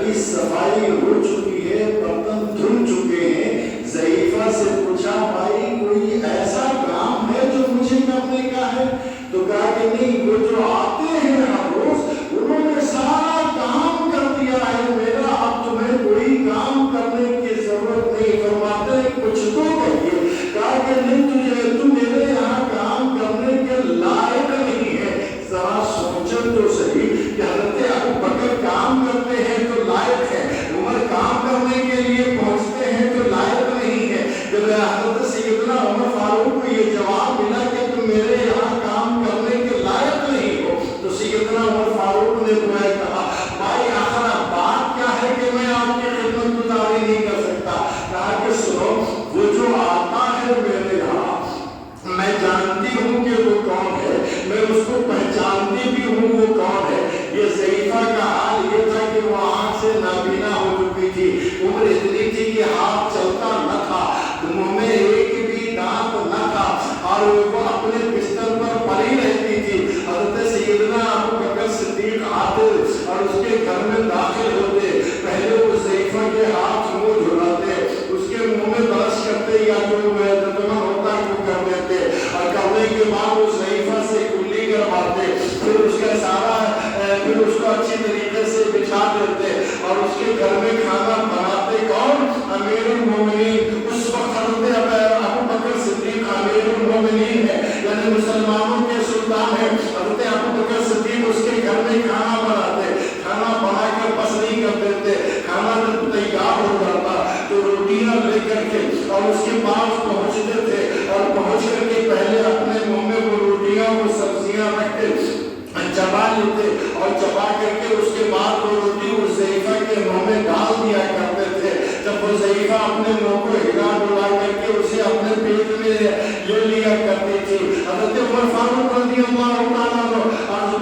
کی صفائی ہو چکی ہے، برتن دھل چکے ہیں۔ ضعیفہ سے پوچھا بھائی کوئی ایسا کام ہے جو مجھے کرنے کا ہے؟ تو کہا کہ نہیں، وہ جو آتے ہیں ہر روز انہوں نے سارا کام کر دیا ہے میرا، اب تمہیں کوئی کام کرنے کی ضرورت نہیں۔ فرماتے ہیں کچھ تو کہیے۔ کہا کہ نہیں، تو میرے یہاں کام کرنے کے لائق نہیں ہے۔ ذرا سوچیں تو صحیح کہ حضرت ابو بکر کام کرتے ہیں تو لائق ہے، عمر کام کرنے کے لیے پہنچتے ہیں تو لائق نہیں ہے۔ جب حضرت سیدنا عمر فاروق کو یہ جواب ملا کہ تم میرے یہاں کام کرنے کے لائق نہیں ہو، تو سیدنا عمر فاروق نے کہا بھائی آخر بات کیا ہے کہ میں آپ کی خدمت گزاری نہیں کر سکتا؟ کہا کہ سنو، وہ جو آتا ہے میرے یہاں میں جانتی ہوں کہ وہ کون ہے، میں اس کو پہچانتی بھی ہوں وہ کون ہے۔ یہ ضعیفہ کا حال یہ تھا کہ وہ آنکھ سے نابینا ہو چکی تھی، عمر اتنی تھی کہ ہاتھ چلتا نہ تھا، منہ میں ایک بھی دانت نہ تھا، اور وہ اپنے بستر پر پڑی رہتی تھی۔ حضرت سیدنا ابو بکر صدیق آتے اور اس کے گھر میں داخل ہوتے، پہلے وہ ضعیفہ کے ہاتھ منہ دھلاتے، اس کے منہ میں برش کرتے یا جو ترجمہ ہوتا ہے وہ کر دیتے، اور کرنے کے بعد وہ ضعیفہ سے کلی کرواتے، پھر اس کا سارا پھر اس کو اچھی طریقے سے بچھا دیتے، اور اس کے گھر میں کھانا بناتے کون؟ امیر المومنین۔ اس وقت حضرت ابو بکر صدیق امیر المومنین ہے، یعنی مسلمانوں کے سلطان ہیں۔ حضرت ابو بکر صدیق اس کے گھر میں کھانا بناتے، کھانا بنا کر بس نہیں کر دیتے، کھانا جب تیار ہو جاتا تو روٹیاں لے کر کے اور اس کے پاس پہنچتے تھے، اور پہنچ کر کے پہلے اپنے منہ میں وہ روٹیاں وہ سبزیاں رکھتے، چبا لیتے، اور چبا کر کے اس کے بعد وہ روٹی اس ضعیفہ کے منہ میں ڈال دیا کرتے تھے۔ جب وہ ضعیفہ اپنے منہ کو ہلا ڈلا کر کے اسے اپنے پیٹ میں لے لیا کرتی تھی۔ حضرت عمر فاروق رضی اللہ تعالیٰ عنہ عرض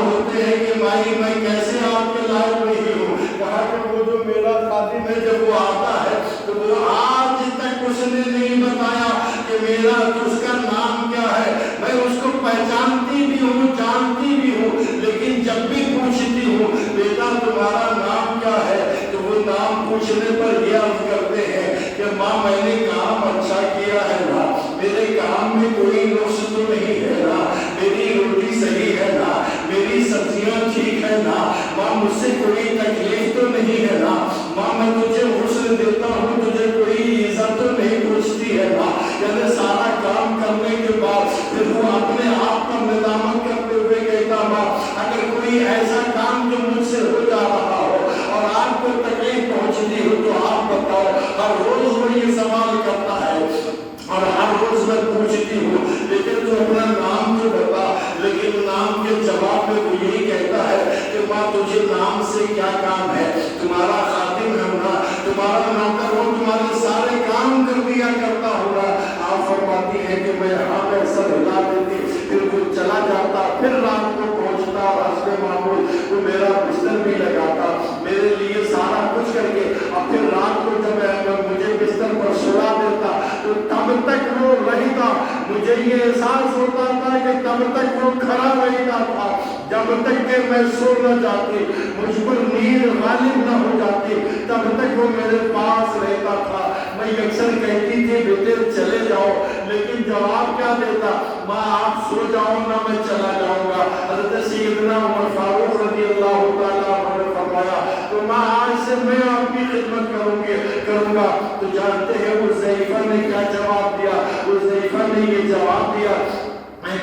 ہوتے ہیں کہ بھائی میں کیسے آپ کے لائق نہیں ہوں؟ کہا کہ وہ جو میرا خادم ہے جب وہ آتا ہے تو وہ آج تک اس نے نہیں بتایا کہ میرا اس کا نام کیا ہے۔ میں اس کو پہچانتی بھی ہوں، جانتی بھی ہوں، لیکن جب بھی پوچھتی ہوں بیٹا تمہارا نام کیا ہے تو وہ نام پوچھنے پر یہ عرض کرتے ہیں کہ ماں میں نے کام اچھا کیا ہے نا، میرے کام میں کوئی نقص تو نہیں ہے نا، میری روٹی صحیح ہے نا، میری سبزیاں ٹھیک ہے نا، ماں مجھ سے کوئی تکلیف تو نہیں ہے نا، ماں میں تجھے غسل دیتا ہوں تجھے کوئی عزت تو نہیں پوچھتی ہے نا۔ یعنی سارا کام کرنے کے بعد پھر وہ اپنے آپ پر ندامت کرتے ہوئے کہتا ماں اگر کوئی ایسا کام جو مجھ سے ہو جا رہا ہو اور آپ کو تکلیف پہنچتی ہو تو آپ بتاؤ۔ ہر روز وہ یہ سوال کرتا ہے اور ہر روز میں پوچھتی ہوں لیکن تو اپنا نام تو بتا، لیکن نام کے جواب میں وہ یہی کہتا ہے کہ ماں تجھے نام سے کیا کام ہے، تمہارا خادم ہے نا، تمہارا نوکر ہوں، تمہارے سارے کام کر دیا کرتا ہوگا۔ آپ فرماتی ہے کہ میں ہاں میں سر ہلا دیتی، پھر وہ چلا جاتا، پھر رات کو پہنچتا اور حسب معمول وہ میرا بستر بھی لگاتا، میرے لیے سارا کچھ کر کے، اور پھر رات کو جب مجھے بستر پر سلا دیتا تو تب تک وہ رہتا، مجھے یہ احساس ہوتا تھا کہ تب تک وہ کھڑا رہتا تھا جب تک کہ میں سو نہ جاتی، مجھ پر نیند غالب نہ ہو جاتی، تب تک وہ میرے پاس رہتا تھا۔ میں اکثر کہتی تھی بیٹے چلے جاؤ، لیکن جواب کیا دیتا، ماں آپ سو جاؤ نہ میں چلا جاؤں گا۔ حضرت سیدنا عمر فاروق رضی اللہ تعالیٰ عنہ نے فرمایا تو ماں آج سے میں آپ کی خدمت کروں گا۔ تو جانتے ہیں اس ضعیفہ نے کیا جواب دیا؟ اس ضعیفہ نے یہ جواب دیا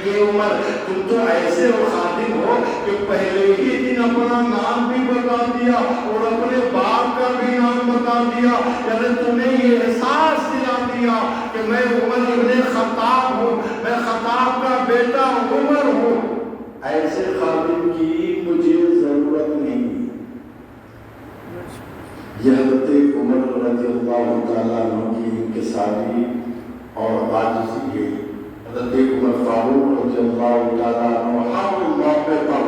کہ عمر تم تو ایسے ہو خادم ہو کہ پہلے ہی دن اپنا نام بھی بتا دیا اور اپنے باپ کا بھی نام بتا دیا، یعنی تمہیں یہ احساس دلا دیا کہ میں عمر ابن خطاب ہوں، میں خطاب کا بیٹا عمر ہوں۔ ایسے خادم کی مجھے ضرورت نہیں۔ یہ حضرت عمر رضی اللہ تعالیٰ عنہ کی انکساری اور عاجزی ہے۔ حضرت عمر فاروق رضی اللہ تعالیٰ عنہ ہر موقع پر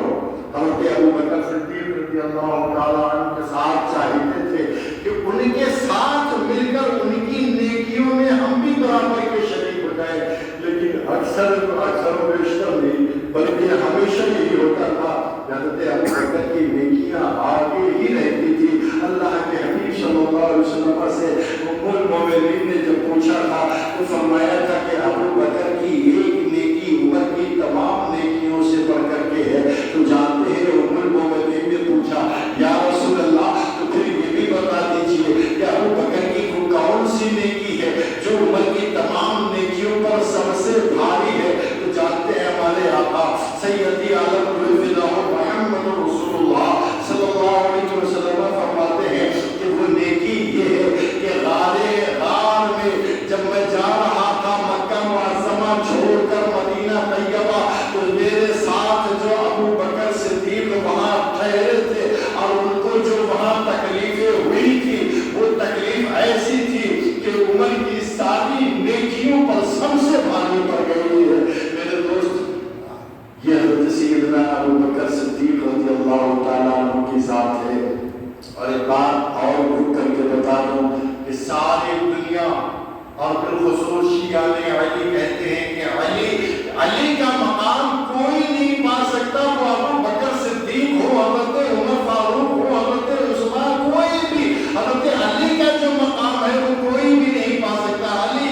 حضرت ابو بکر صدیق رضی اللہ تعالیٰ عنہ کے ساتھ چاہتے تھے کہ ان کے ساتھ مل کر ان کی نیکیوں میں ہم بھی برابر کے شریک ہو جائیں، لیکن اکثر و بیشتر نہیں بلکہ ہمیشہ یہی ہوتا تھا۔ حضرت ابو بکر کی نیکیاں آگے ہی رہتی تھی، سیدی عالم الفدا محمد رسول اللہ صلی اللہ علیہ وسلم فرماتے ہیں کہ وہ نیکی یہ ہے کہ غار میں جب میں جا رہا تھا مکہ معظمہ چھوڑ کر مدینہ طیبہ، تو میرے ساتھ جو ابو بکر صدیق وہاں ٹھہرے تھے اور ان کو جو وہاں تکلیفیں ہوئی تھی وہ تکلیف ایسی تھی کہ عمر کی ساری نیکیوں پر سب سے بھاری پڑ گئی ہے۔ میرے دوست، یہ حضرت سیدنا ابو بکر صدیق رضی اللہ تعالیٰ عنہ کی ذات ہے۔ اور ایک بات اور رک کر کے بتا دوں کہ ساری دنیا اور بالخصوص شیعہ علی کہتے ہیں کہ علی کا مقام کوئی نہیں پا سکتا، وہ ابو بکر صدیق ہو، حضرت عمر فاروق ہو، حضرت عثمان، کوئی بھی حضرت علی کا جو مقام ہے وہ کوئی بھی نہیں پا سکتا۔ علی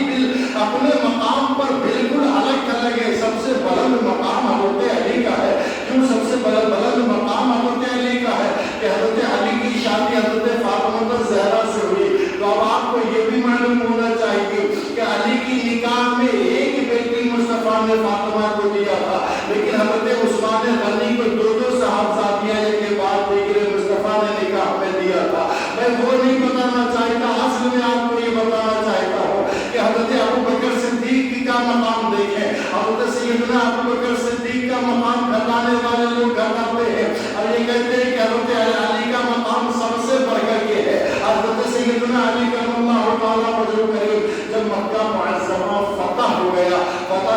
اپنے مقام پر بالکل الگ ہے۔ سب سے بلند مقام حضرت علی کا ہے۔ کیوں سب سے بلند مقام حضرت علی کا ہے؟ کہ حضرت علی کی شادی حضرت فاطمہ زہرا سے ہوئی۔ تو اب آپ کو یہ بھی معلوم ہونا چاہیے کہ علی کی نکاح میں ایک بیٹی مصطفیٰ نے فاطمہ کو دیا تھا، لیکن حضرت عثمان غنی کو دو صاحبزادیاں کے بعد دیگر مصطفیٰ نے نکاح میں دیا تھا۔ میں وہ نہیں بتانا چاہتا، اصل میں آپ کو یہ بتانا چاہتا ہوں کہ حضرت ابو بکر صدیق کی کا مقام دیکھیں۔ حضرت سیدنا ابو بکر صدیق کا مقام گھٹانے والے لوگ گھٹاتے ہیں اور یہ کہتے ہیں کہ حضرت علی کا مقام سب سے بڑھ کر کے ہے۔ حضرت سیدنا علی کرم اللہ تعالیٰ وجہ کریم جب مکہ معظمہ فتح ہو گیا،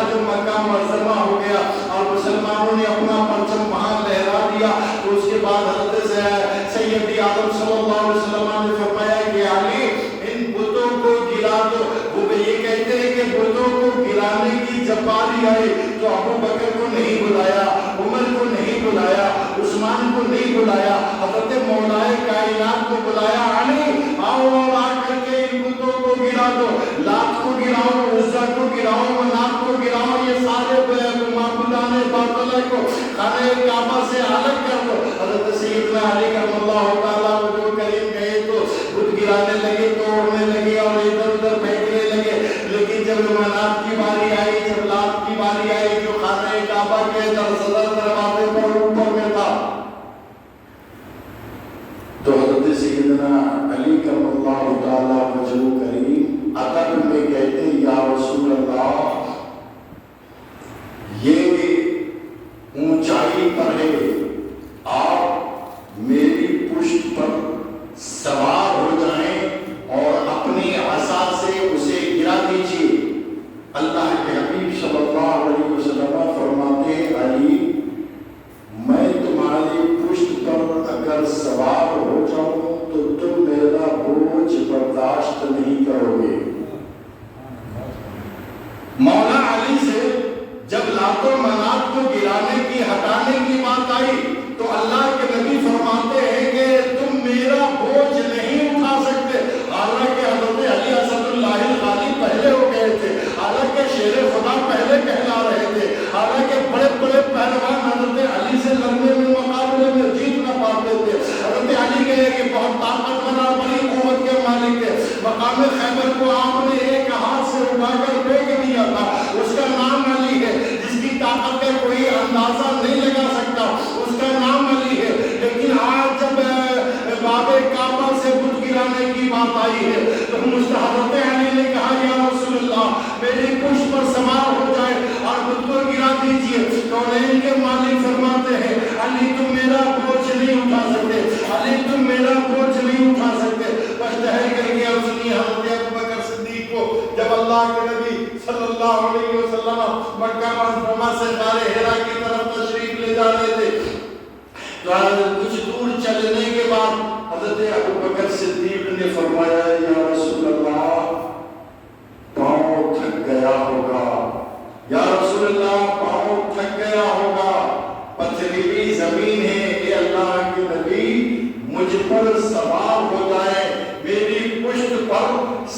جب مکہ معظمہ ہو گیا اور مسلمانوں نے اپنا پرچم وہاں لہرا دیا، تو اس کے بعد حضرت سیدی عالم صلی اللہ علیہ وسلم نے فرمایا کہ علی ان بتوں کو گرا دو۔ وہ یہ کہتے ہیں کہ بتوں کو گرانے کی جب باری آئی تو ابو بکر کو نہیں بلایا، عمر کو نہیں بلایا، عثمان کو نہیں بلایا، حضرت مولائے کائنات کو بلایا، علی آؤ اور آ کر کے ان بتوں کو گرا دو، لات کو گراؤ، عزا کو گراؤ، منات کو گراؤ، یہ سارے معبودان باطلہ کو خانہ کعبہ سے الگ کر دو۔ حضرت سیدنا علی کرم اللہ تعالیٰ وجہ کریم گئے تو بت گرانے لگے، توڑنے لگے اور ادھر ادھر پھینکنے لگے، لیکن جب منات کی باری آئی، جب لات کی باری آئی جو خانہ کعبہ کے صدر دروازے پر اوپر میں تھا، تو حضرت سیدنا علی کرم اللہ تعالیٰ وجہ کریم ادب میں کہتے ہیں یا رسول اللہ، یہ اونچائی پر ہے، آپ میری پشت پر سوار ہو جائیں اور اپنی عصا سے اسے گرا دیجیے۔ اللہ کے حبیب صلی اللہ علیہ وسلم فرماتے ہیں علی میں تمہاری پشت پر اگر سوار ہو جاؤں تو تم میرا بوجھ برداشت نہیں کرو گے۔ مولا علی سے جب لات و منات کو گرانے کی ہٹانے کی بات آئی تو اللہ کے نبی فرماتے ہیں کہ تم میرا بوجھ نہیں اٹھا سکتے۔ حالانکہ حضرت علی اسد اللہ الغالب پہلے ہو گئے تھے، حالانکہ شیر خدا پہلے کہلا رہے تھے، حالانکہ بڑے بڑے پہلوان حضرت علی سے لڑنے میں مقابلے میں جیت نہ پاتے تھے۔ حضرت علی کہے کہ بہت طاقتور اور بڑی قوت کے مالک تھے۔ مقام خیبر کو آپ نے ایک ہاتھ سے اٹھا کر پھینک دیا تھا، اس کا نام علی ہے، جس کی طاقت کا کوئی اندازہ نہیں لگا سکتا، اس کا نام علی ہے۔ لیکن آج جب باب کعبہ سے بت گرانے کی بات آئی ہے تو حضرت علی نے کہا یا رسول اللہ میری پشت پر سوار ہو جائے اور بت کو گرا دیجیے۔ کونین کے مالک فرماتے ہیں علی تم میرا بوجھ نہیں اٹھا سکتے، علی تم میرا بوجھ نہیں اٹھا سکتے۔ بس ٹہل کر کے اور سنیے حضرت ابو بکر صدیق کو جب اللہ کے نبی صلی اللہ علیہ وسلم مکہ معظمہ سے غار حرا کی طرف تشریف لے جا رہے تھے تو کچھ دور چلنے کے بعد حضرت ابو بکر صدیق نے فرمایا یا رسول اللہ پاؤں تھک گیا ہوگا، یا رسول اللہ پاؤں تھک گیا ہوگا، پتھریلی زمین ہے، اے اللہ کے نبی مجھ پر سوار ہو جائے، میری پشت پر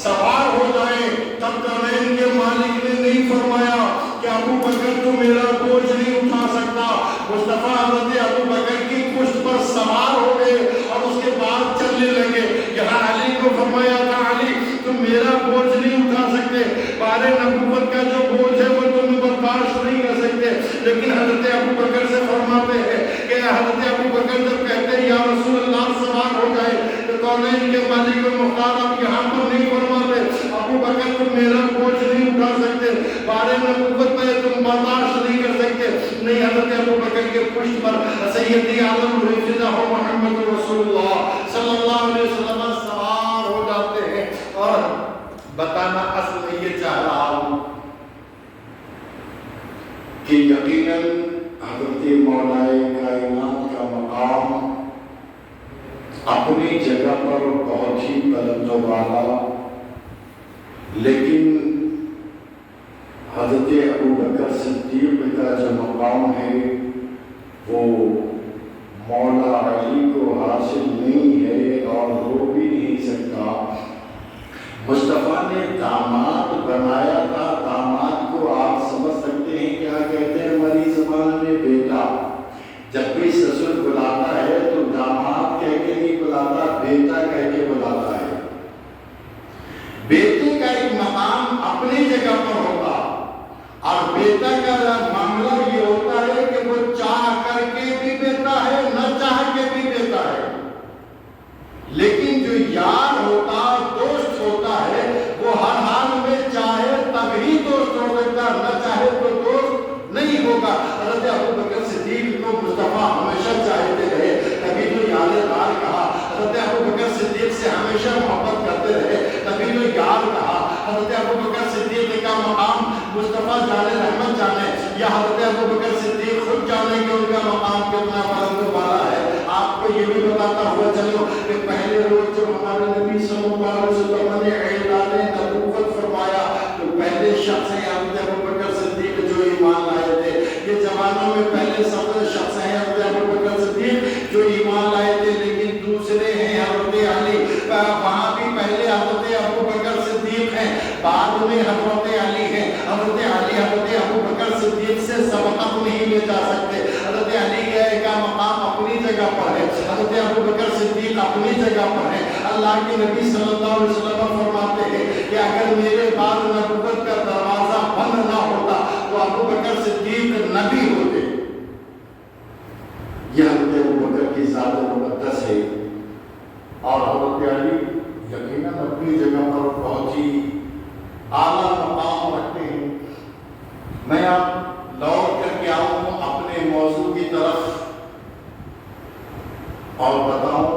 سوار ہو جائے۔ تب کونین کے مالک نے نہیں فرمایا کہ ابو بکر تو میرا بوجھ نہیں اٹھا سکتا۔ مصطفیٰ حضرت ابو بکر کی پشت پر سوار ہو گئے اور اس کے بعد چلنے لگے۔ یہاں علی کو فرمایا تھا علی تم میرا بوجھ نہیں اٹھا سکتے، بارے نبوت کا جو بوجھ ہے وہ تم برداشت نہیں کر سکتے، لیکن حضرت ابو فرماتے ہیں کہ حضرت ابو بکر جب کہتے ہیں یا رسول اللہ سوال ہو جائے تو کونین کے مالک و مختار آپ یہاں پر نہیں فرماتے ابو بکر تم میرا بوجھ نہیں اٹھا سکتے، بارے نبوت پہ تم برداشت نہیں کر سکتے، نہیں حضرت ابو بکر کے پشت پر سیدی عالم رفیدہ محمد رسول اللہ صلی اللہ علیہ وسلم سوار ہو جاتے ہیں۔ اور بتانا اصل میں یہ چاہ رہا ہوں کہ یقیناً حضرت مولا کائنات کا مقام اپنی جگہ پر بہت ہی بلند و بالا، لیکن حضرت ابو بکر صدیق کا جو مقام ہے وہ مولا علی کو حاصل نہیں ہے اور ہو بھی نہیں سکتا۔ مصطفیٰ نے داماد بنایا تھا، داماد کو آپ سمجھ سکتے ہیں کیا کہتے ہیں ہماری زبان میں؟ بیٹا۔ جب بھی سسر بلاتا ہے تو داماد کہہ کے نہیں بلاتا، بیٹا کہہ کے بلاتا ہے۔ بیٹے کا ایک مقام اپنی جگہ پر ہوتا اور بیٹا کا معاملہ یہ ہوتا ہے کہ وہ چاہ کر کے بھی بیٹا ہے، نہ چاہ کے بھی بیٹا ہے، لیکن جو یار ہوتا، دوست ہوتا ہے، وہ ہر حال میں چاہے تبھی دوست ہو سکتا، نہ چاہے تو دوست نہیں ہوگا۔ حضرت ابو بکر صدیق کو مصطفیٰ ہمیشہ چاہتے رہے، تبھی تو یار غار کہا۔ حضرت ابو بکر صدیق سے ہمیشہ محبت کرتے رہے، تبھی تو یار کہا۔ حضرت ابو بکر صدیق کا مقام مصطفیٰ جانے رحمت جانے یا حضرت ابو بکر صدیق خود جانے کہ ان کا مقام کتنا بلند و بالا ہے۔ آپ کو یہ بھی بتاتا ہوا چلو کہ پہلے روز جب ہمارے نبی صلی اللہ علیہ وسلم نے اعلان نبوت فرمایا تو پہلے شخص ہیں حضرت ابو بکر صدیق جو ایمان لائے تھے۔ یہ زمانوں میں پہلے سب شخص ہیں حضرت ابو بکر صدیق جو ایمان لائے تھے، لیکن دوسرے ہیں حضرت علی، وہاں بھی پہلے حضرت ابو بکر صدیق ہیں، بعد میں حضرت علی ہیں۔ حضرت علی حضرت ابو بکر صدیق سے سبقت نہیں لے جا سکتے۔ حضرت علی کا مقام اپنی جگہ پر ہے، حضرت ابو بکر صدیق اپنی جگہ پر ہے۔ اللہ کے نبی صلی اللہ علیہ وسلم فرماتے ہیں کہ اگر میرے بعد نبوت کا دروازہ بند نہ ہوتا تو ابو بکر صدیق نبی ہوتے۔ یہ حضرت ابو بکر کی ذات مقدس ہے اور حضرت علی یقیناً اپنی جگہ پر بہت ہی اعلیٰ مقام رکھتے ہیں۔ میں آپ لوٹ کر کے آؤں اپنے موضوع کی طرف اور بتاؤں